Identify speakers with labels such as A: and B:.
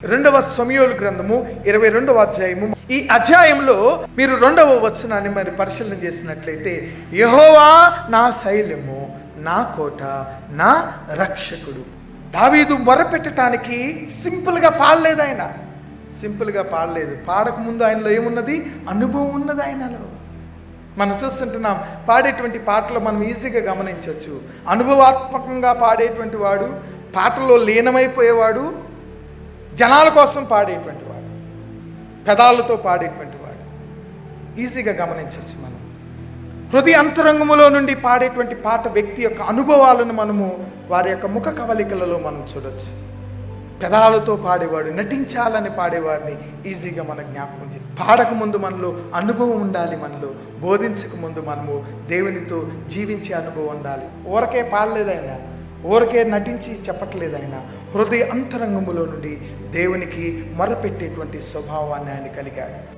A: రెండవ సమూయేలు గ్రంథము 22వ అధ్యాయము. ఈ అధ్యాయంలో మీరు 2వ వచనాన్ని మరి పరిశీలన చేసినట్లయితే, యెహోవా నా శైలము, నా కోట, నా రక్షకుడు. దావీదు మొరపెట్టడానికి సింపుల్గా పాడలేదు. ఆయన సింపుల్గా పాడలేదు. పాడకముందు ఆయనలో ఏమున్నది? అనుభవం ఉన్నది ఆయనలో. మనం చూస్తుంటున్నాం, పాడేటువంటి పాటలు మనం ఈజీగా గమనించవచ్చు. అనుభవాత్మకంగా పాడేటువంటి వాడు, పాటలో లీనమైపోయేవాడు, జనాల కోసం పాడేటువంటి వాడు, పెదాలతో పాడేటువంటి వాడు ఈజీగా గమనించవచ్చు. మనం హృదయ అంతరంగములో నుండి పాడేటువంటి పాట వ్యక్తి యొక్క అనుభవాలను మనము వారి యొక్క ముఖ కవలికలలో మనం చూడవచ్చు. పెదాలతో పాడేవాడు, నటించాలని పాడేవారిని ఈజీగా మన జ్ఞాపకం చేయాలి. పాడక ముందు మనలో అనుభవం ఉండాలి. మనలో బోధించక ముందు మనము దేవునితో జీవించే అనుభవం ఉండాలి. ఊరకే పాడలేదు ఆయన, ఊరకే నటించి చెప్పట్లేదు ఆయన. హృదయ అంతరంగములో నుండి దేవునికి మొరపెట్టేటువంటి స్వభావాన్ని ఆయన కలిగాడు.